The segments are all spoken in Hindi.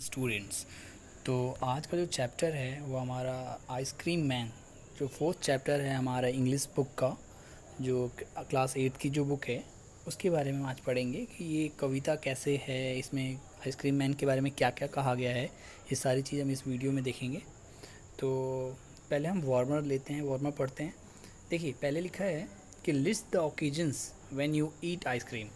स्टूडेंट्स। तो आज का जो चैप्टर है वो हमारा आइसक्रीम मैन, जो फोर्थ चैप्टर है हमारा इंग्लिश बुक का, जो क्लास 8 की जो बुक है उसके बारे में आज पढ़ेंगे कि ये कविता कैसे है, इसमें आइसक्रीम मैन के बारे में क्या क्या कहा गया है। ये सारी चीज़ हम इस वीडियो में देखेंगे। तो पहले हम वार्मर लेते हैं, वार्मर पढ़ते हैं। देखिए पहले लिखा है कि list the occasions when you eat ice cream.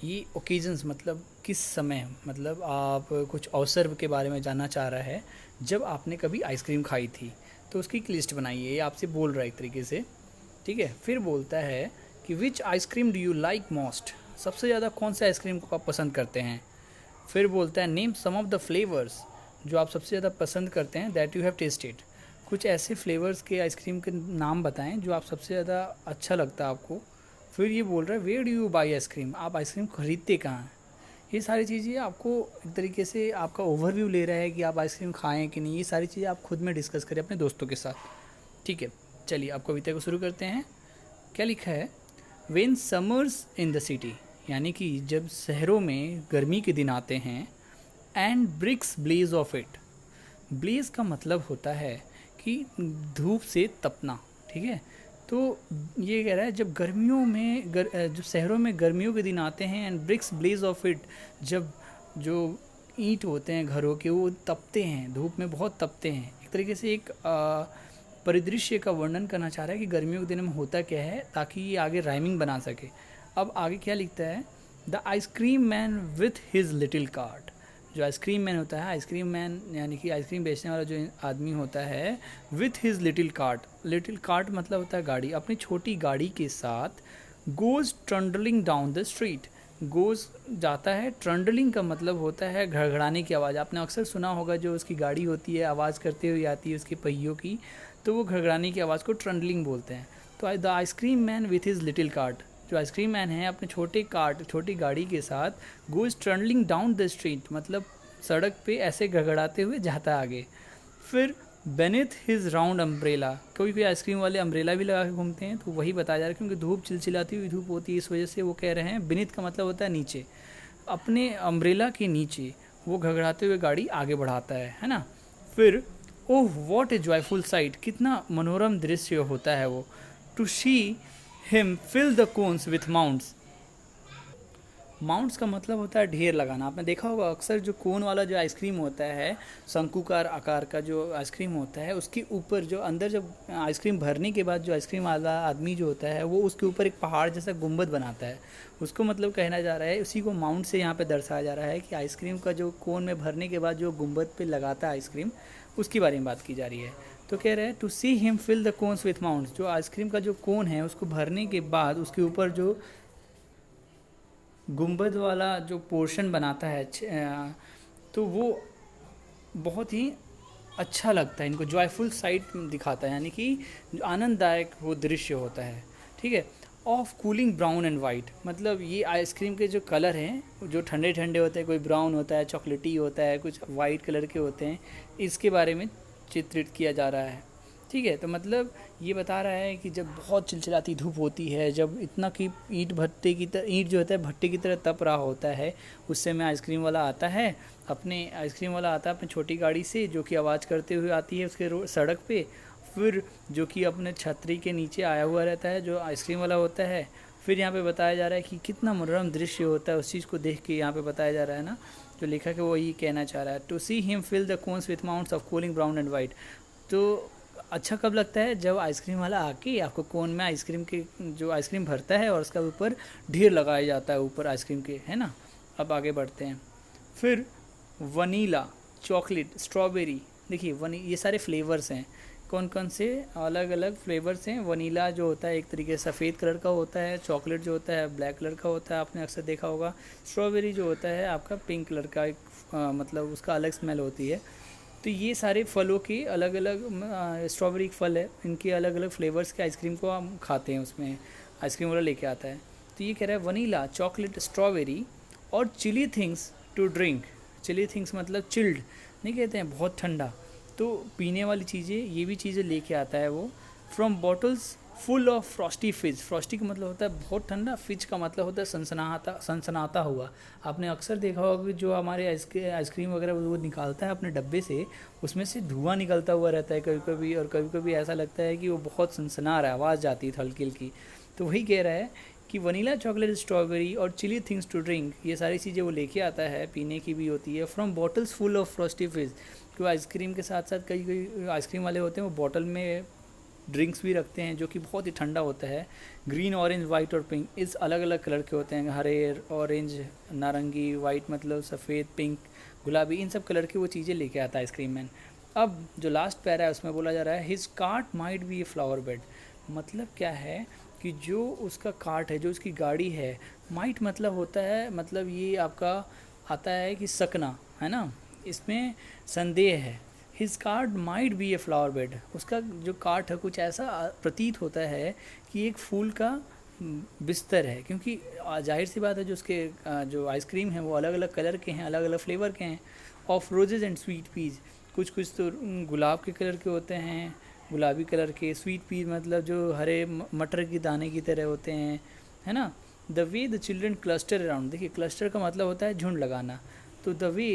ये ओकेजन्स मतलब किस समय, मतलब आप कुछ अवसर के बारे में जानना चाह रहा है जब आपने कभी आइसक्रीम खाई थी, तो उसकी एक लिस्ट बनाइए। ये आपसे बोल रहा है एक तरीके से, ठीक है। फिर बोलता है कि which ice cream do you like most, सबसे ज़्यादा कौन से आइसक्रीम को आप पसंद करते हैं। फिर बोलता है name some of the flavours, जो आप सबसे ज़्यादा पसंद करते हैं, दैट यू हैव टेस्टेड। कुछ ऐसे फ्लेवर्स के आइसक्रीम के नाम बताएं जो आप सबसे ज़्यादा अच्छा लगता है आपको। फिर ये बोल रहा है where do you buy ice cream, आप आइसक्रीम खरीदते कहाँ हैं। ये सारी चीज़ें आपको एक तरीके से आपका ओवरव्यू ले रहा है कि आप आइसक्रीम खाएं कि नहीं। ये सारी चीज़ें आप खुद में डिस्कस करें अपने दोस्तों के साथ, ठीक है। चलिए आप कविता को शुरू करते हैं। क्या लिखा है, when summers in the city, यानी कि जब शहरों में गर्मी के दिन आते हैं, and bricks blaze off it. Blaze का मतलब होता है कि धूप से तपना, ठीक है। तो ये कह रहा है जब गर्मियों में जब शहरों में गर्मियों के दिन आते हैं, and bricks blaze off it, जब जो ईंट होते हैं घरों के वो तपते हैं, धूप में बहुत तपते हैं। एक तरीके से एक परिदृश्य का वर्णन करना चाह रहा है कि गर्मियों के दिन में होता क्या है, ताकि ये आगे राइमिंग बना सके। अब आगे क्या लिखता है, the ice cream man with his little cart. जो आइसक्रीम मैन होता है, आइसक्रीम मैन यानी कि आइसक्रीम बेचने वाला जो आदमी होता है, with his little cart. Little cart मतलब होता है गाड़ी, अपनी छोटी गाड़ी के साथ goes trundling down the street. Goes जाता है, ट्रंडलिंग का मतलब होता है घड़घड़ाने की आवाज़। आपने अक्सर सुना होगा जो उसकी गाड़ी होती है आवाज़ करते हुए आती है उसके पहियों की, तो वो घड़घड़ाने की आवाज़ को ट्रंडलिंग बोलते हैं। तो the ice cream man with his little cart, जो आइसक्रीम मैन है अपने छोटी गाड़ी के साथ goes trundling down the street, मतलब सड़क पे ऐसे गड़गड़ाते हुए जाता आगे। फिर बेनिथ हिज राउंड अम्ब्रेला, कोई आइसक्रीम वाले अम्ब्रेला भी लगा के घूमते हैं, तो वही बताया जा रहा है क्योंकि धूप चिलचिलाती हुई धूप होती है, इस वजह से वो कह रहे हैं बेनिथ का मतलब होता है नीचे। अपने अम्ब्रेला के नीचे वो घगड़ाते हुए गाड़ी आगे बढ़ाता है ना। फिर oh what a joyful sight, कितना मनोरम दृश्य होता है वो। To see him fill the cones with mounts. Mounts का मतलब होता है ढेर लगाना। आपने देखा होगा अक्सर जो कोन वाला जो आइसक्रीम होता है, शंकुकार आकार का जो आइसक्रीम होता है, उसके ऊपर जो अंदर जब आइसक्रीम भरने के बाद जो आइसक्रीम वाला आदमी जो होता है वो उसके ऊपर एक पहाड़ जैसा गुंबद बनाता है। उसको मतलब कहना जा रहा है, उसी को माउंट से यहाँ पे दर्शाया जा रहा है कि आइसक्रीम का जो कोन में भरने के बाद जो गुंबद पे लगाता है आइसक्रीम, उसके बारे में बात की जा रही है। तो कह रहे हैं to see him fill the cones with mounts, जो आइसक्रीम का जो कोन है उसको भरने के बाद उसके ऊपर जो गुंबद वाला जो पोर्शन बनाता है, तो वो बहुत ही अच्छा लगता है इनको, जॉयफुल साइट दिखाता है, यानी कि आनंददायक वो दृश्य होता है, ठीक है। Of cooling brown and white, मतलब ये आइसक्रीम के जो कलर हैं जो ठंडे ठंडे होते हैं, कोई ब्राउन होता है, चॉकलेटी होता है, कुछ वाइट कलर के होते हैं, इसके बारे में चित्रित किया जा रहा है, ठीक है। तो मतलब ये बता रहा है कि जब बहुत चिलचिलाती धूप होती है, जब इतना कि ईंट जो होता है भट्टे की तरह तप रहा होता है, उस समय आइसक्रीम वाला आता है अपनी छोटी गाड़ी से, जो कि आवाज़ करते हुए आती है उसके सड़क पे। फिर जो कि अपने छतरी के नीचे आया हुआ रहता है जो आइसक्रीम वाला होता है। फिर यहाँ पे बताया जा रहा है कि कितना मनोरम दृश्य होता है, उस चीज़ को देख के यहाँ पे बताया जा रहा है ना, जो लेखक है वो यही कहना चाह रहा है। To see him fill the cones with mounts of cooling brown and white. तो अच्छा कब लगता है, जब आइसक्रीम वाला आके आपको कोन में आइसक्रीम के जो आइसक्रीम भरता है और उसका ऊपर ढेर लगाया जाता है ऊपर आइसक्रीम के, है ना। अब आगे बढ़ते हैं। फिर वनीला, चॉकलेट, स्ट्रॉबेरी, देखिए ये सारे फ्लेवर्स हैं। कौन कौन से अलग अलग फ्लेवर्स हैं। वनीला जो होता है एक तरीके से सफ़ेद कलर का होता है, चॉकलेट जो होता है ब्लैक कलर का होता है, आपने अक्सर देखा होगा। स्ट्रॉबेरी जो होता है आपका पिंक कलर का, एक मतलब उसका अलग स्मेल होती है। तो ये सारे फलों के अलग अलग, स्ट्रॉबेरी फल है, इनके अलग अलग फ्लेवर्स के आइसक्रीम को हम खाते हैं, उसमें आइसक्रीम वाला लेके आता है। तो ये कह रहा है वनीला, चॉकलेट, स्ट्रॉबेरी और chilly things to drink. Chilly things मतलब चिल्ड नहीं कहते हैं, बहुत ठंडा, तो पीने वाली चीज़ें, ये भी चीज़ें लेके आता है वो। From bottles full of Frosty फिज। फ्रॉस्टी का मतलब होता है बहुत ठंडा, फिज का मतलब होता है सनसनाता हुआ। आपने अक्सर देखा होगा कि जो हमारे आइसक्रीम वगैरह वो निकालता है अपने डब्बे से, उसमें से धुआं निकलता हुआ रहता है कभी कभी, और कभी कभी ऐसा लगता है कि वो बहुत सनसना रहा है, आवाज़ जाती है हल्की हल्की। तो वही कह रहा है कि वनीला चॉकलेट, स्ट्रॉबेरी और चिली थिंग्स टू ड्रिंक, ये सारी चीज़ें वो लेके आता है, पीने की भी होती है, from bottles full of Frosty फिज। क्यों आइसक्रीम के साथ साथ कई कई आइसक्रीम वाले होते हैं वो बॉटल में ड्रिंक्स भी रखते हैं जो कि बहुत ही ठंडा होता है। ग्रीन, ऑरेंज, वाइट और पिंक, इस अलग अलग कलर के होते हैं, हरे, ऑरेंज, नारंगी, वाइट मतलब सफ़ेद, पिंक, गुलाबी, इन सब कलर की वो चीज़ें लेके आता है आइसक्रीम मैन। अब जो लास्ट पैरा है उसमें बोला जा रहा है his cart might be a flower bed. मतलब क्या है कि जो उसका कार्ट है, जो उसकी गाड़ी है, माइट मतलब होता है, मतलब ये आपका आता है कि सकना है ना, इसमें संदेह है। His cart might be a flower bed, उसका जो कार्ट है कुछ ऐसा प्रतीत होता है कि एक फूल का बिस्तर है, क्योंकि जाहिर सी बात है जो उसके जो आइसक्रीम हैं वो अलग अलग कलर के हैं, अलग अलग फ्लेवर के हैं। Of roses and sweet peas, कुछ कुछ तो गुलाब के कलर के होते हैं, गुलाबी कलर के। स्वीट पीज मतलब जो हरे मटर की दाने की तरह होते हैं, है ना। The way the children cluster around, देखिए क्लस्टर का मतलब होता है झुंड लगाना, तो द वे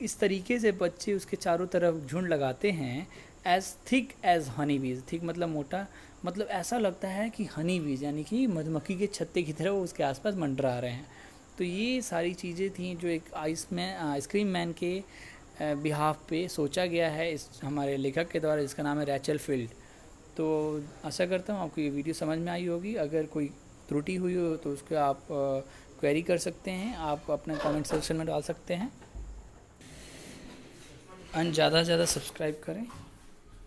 इस तरीके से बच्चे उसके चारों तरफ झुंड लगाते हैं। एज थिक एज हनी बीज, थिक मतलब मोटा, मतलब ऐसा लगता है कि हनी बीज यानी कि मधुमक्खी के छत्ते की तरह वो उसके आसपास मंडरा रहे हैं। तो ये सारी चीज़ें थी जो एक आइसक्रीम मैन के बिहाफ पे सोचा गया है इस हमारे लेखक के द्वारा, जिसका नाम है रैचल फील्ड। तो आशा करता हूँ आपको ये वीडियो समझ में आई होगी। अगर कोई त्रुटि हुई हो तो उसको आप क्वेरी कर सकते हैं, आप अपने कमेंट सेक्शन में डाल सकते हैं। एंड ज़्यादा से ज़्यादा सब्सक्राइब करें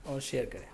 और शेयर करें।